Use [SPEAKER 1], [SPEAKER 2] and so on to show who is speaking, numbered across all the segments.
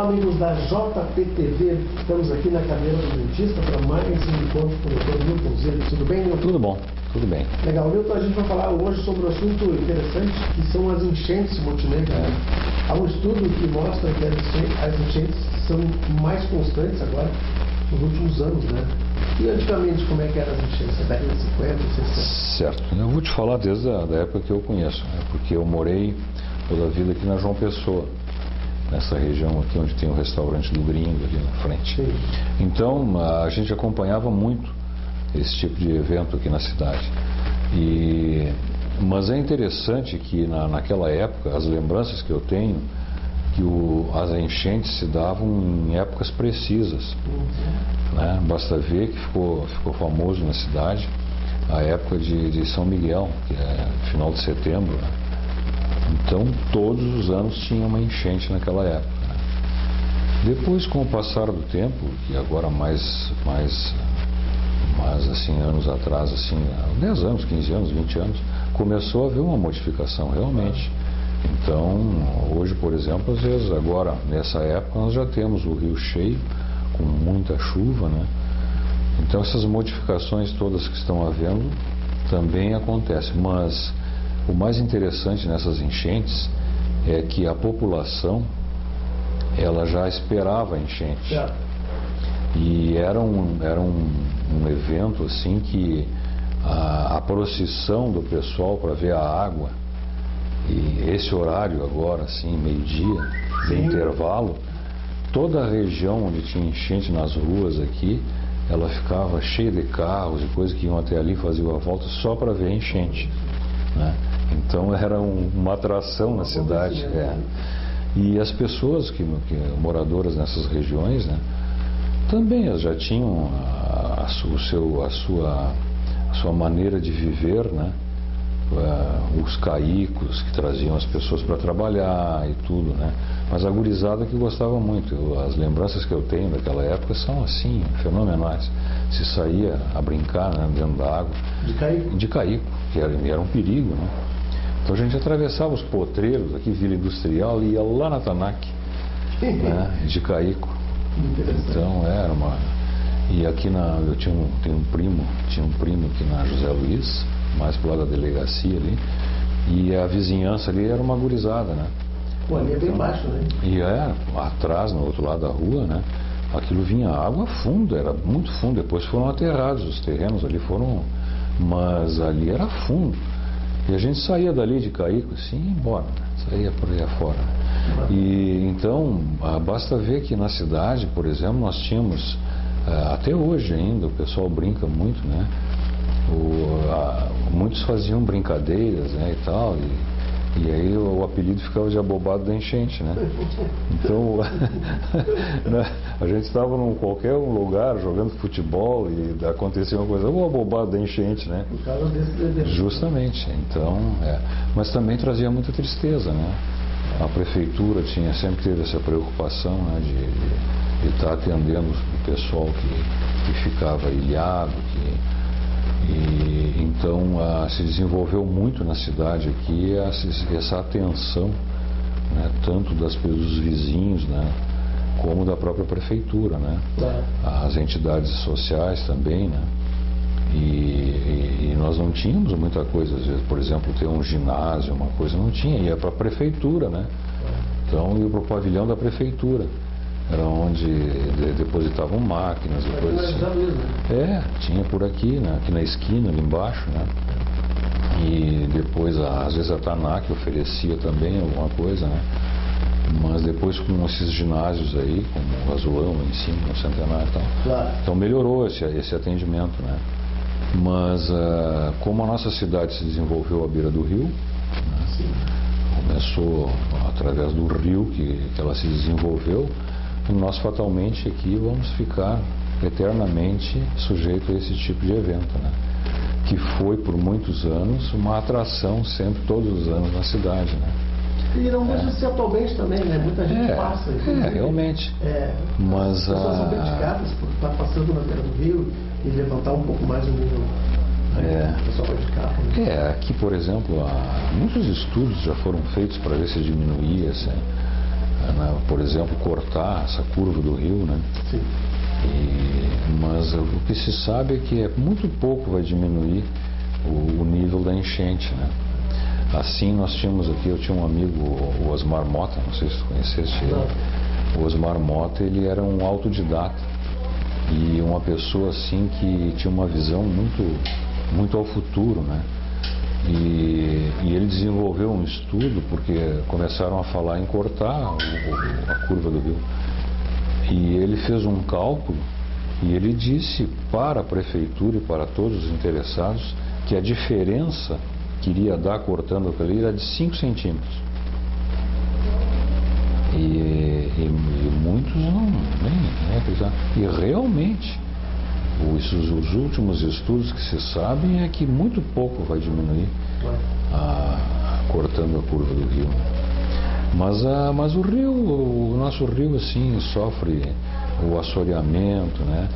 [SPEAKER 1] Olá, amigos da JPTV, estamos aqui na cadeira do dentista para mais um encontro com o Dr. Milton Zilli. Tudo bem, Milton?
[SPEAKER 2] Tudo bom, tudo bem.
[SPEAKER 1] Legal, Milton, a gente vai falar hoje sobre um assunto interessante, que são as enchentes multimêdia. Há um estudo que mostra que as enchentes são mais constantes agora, nos últimos anos, né? E antigamente, como é que eram as enchentes? Na década de 50, 60?
[SPEAKER 2] Certo, eu vou te falar desde a época que eu conheço, né? Porque eu morei toda a vida aqui na João Pessoa, nessa região aqui onde tem o restaurante do Gringo ali na frente.
[SPEAKER 1] Sim.
[SPEAKER 2] Então a gente acompanhava muito esse tipo de evento aqui na cidade. Mas é interessante que naquela época, as lembranças que eu tenho, que as enchentes se davam em épocas precisas. Né? Basta ver que ficou famoso na cidade a época de São Miguel, que é final de setembro, né? Então, todos os anos tinha uma enchente naquela época. Depois, com o passar do tempo, que agora mais assim, anos atrás, assim, 10 anos, 15 anos, 20 anos, começou a haver uma modificação, realmente. Então, hoje, por exemplo, às vezes, agora, nessa época, nós já temos o rio cheio, com muita chuva, né? Então, essas modificações todas que estão havendo também acontecem, mas o mais interessante nessas enchentes é que a população ela já esperava a enchente. E era um evento assim que a procissão do pessoal para ver a água, e esse horário agora, assim, meio-dia, de intervalo, toda a região onde tinha enchente nas ruas aqui, ela ficava cheia de carros e coisas que iam até ali, faziam a volta só para ver a enchente, né? Então era uma atração na cidade. E as pessoas que moradoras nessas regiões, né, também elas já tinham a sua maneira de viver, né? Os caicos que traziam as pessoas para trabalhar e tudo, né? Mas a gurizada que gostava muito. As lembranças que eu tenho daquela época são assim, fenomenais. Se saía a brincar, né, dentro da água. De caico, que era um perigo, né? Então a gente atravessava os potreiros aqui, Vila Industrial, e ia lá na Tanac, né, de caico. Então era uma... E aqui tinha um primo aqui na José Luiz, mais pro lado da delegacia ali, e a vizinhança ali era uma gurizada, né?
[SPEAKER 1] Pô, ali é bem baixo, né?
[SPEAKER 2] E atrás, no outro lado da rua, né? Aquilo vinha água fundo, era muito fundo. Depois foram aterrados os terrenos ali, mas ali era fundo. E a gente saía dali de caico assim e ia embora, né? Saía por aí afora. E então, basta ver que na cidade, por exemplo, nós tínhamos, até hoje ainda, o pessoal brinca muito, né? Muitos faziam brincadeiras, né, e tal, e aí o apelido ficava de abobado da enchente, né? Então a gente estava em qualquer lugar jogando futebol e acontecia uma coisa, o abobado da enchente, né?
[SPEAKER 1] Por causa desse evento.
[SPEAKER 2] Justamente. Então, mas também trazia muita tristeza, né? A prefeitura sempre teve essa preocupação, né, de estar atendendo o pessoal que ficava ilhado, e então se desenvolveu muito na cidade aqui essa atenção, né, tanto dos vizinhos, né, como da própria prefeitura, né? As entidades sociais também, né? E nós não tínhamos muita coisa, às vezes, por exemplo, ter um ginásio, uma coisa, não tinha, ia para a prefeitura, né? Então ia para o pavilhão da prefeitura, era onde depositavam máquinas e coisas assim. Tinha por aqui, né? Aqui na esquina, ali embaixo, né? E depois, às vezes, a Tanac oferecia também alguma coisa, né? Mas depois, com esses ginásios aí, como o Azulão lá em cima, no Centenário e tal, então melhorou esse atendimento, né? Mas como a nossa cidade se desenvolveu à beira do rio, né? Começou através do rio que ela se desenvolveu, nós fatalmente aqui vamos ficar eternamente sujeito a esse tipo de evento, né? Que foi por muitos anos uma atração sempre, todos os anos na cidade, né?
[SPEAKER 1] E não muda-se atualmente também, né? Muita gente passa.
[SPEAKER 2] Realmente.
[SPEAKER 1] Mas as pessoas são criticadas por estar passando na beira do rio e levantar um pouco mais o nível. O pessoal vai de carro. Né?
[SPEAKER 2] Aqui, por exemplo, muitos estudos já foram feitos para ver se diminuía por exemplo, cortar essa curva do rio, né?
[SPEAKER 1] Sim.
[SPEAKER 2] Mas o que se sabe é que muito pouco vai diminuir o nível da enchente, né? Assim nós tínhamos aqui, eu tinha um amigo, o Osmar Mota, não sei se você conheceste ele. O Osmar Mota, ele era um autodidata e uma pessoa assim que tinha uma visão muito ao futuro, né? E ele desenvolveu um estudo porque começaram a falar em cortar a curva do rio. E ele fez um cálculo e ele disse para a prefeitura e para todos os interessados que a diferença que iria dar cortando aquilo ali era de 5 centímetros. E muitos nem acreditaram. E realmente, os últimos estudos que se sabem é que muito pouco vai diminuir cortando a curva do rio. Mas o rio, o nosso rio assim sofre o assoreamento, né?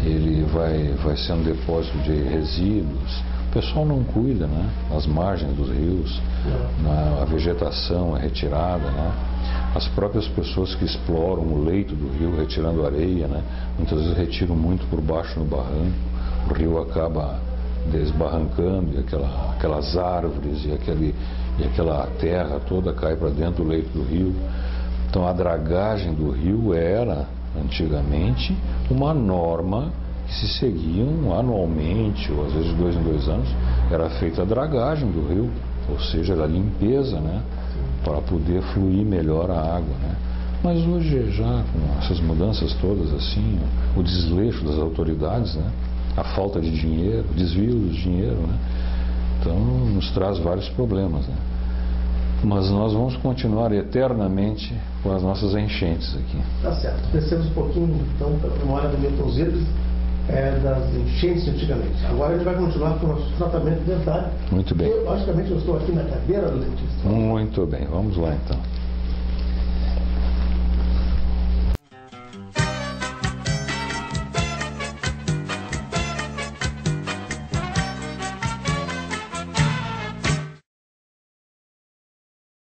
[SPEAKER 2] Ele vai sendo depósito de resíduos. O pessoal não cuida, né? As margens dos rios, a vegetação é retirada, né? As próprias pessoas que exploram o leito do rio, retirando areia, né? Muitas vezes retiram muito por baixo no barranco. O rio acaba desbarrancando e aquelas árvores e aquela terra toda cai para dentro do leito do rio. Então a dragagem do rio era, antigamente, uma norma que se seguiam anualmente, ou às vezes de 2 em 2 anos, era feita a dragagem do rio, ou seja, a limpeza, né, para poder fluir melhor a água, né. Mas hoje, já com essas mudanças todas, assim, o desleixo das autoridades, né, a falta de dinheiro, o desvio do dinheiro, né, então nos traz vários problemas, né. Mas nós vamos continuar eternamente com as nossas enchentes aqui.
[SPEAKER 1] Tá certo. Descemos um pouquinho, então, para a memória do Milton Zirpes, das enchentes antigamente. Agora a gente vai continuar com o nosso tratamento dentário.
[SPEAKER 2] Muito bem.
[SPEAKER 1] Logicamente, eu estou aqui na cadeira do dentista.
[SPEAKER 2] Muito bem. Vamos lá, então.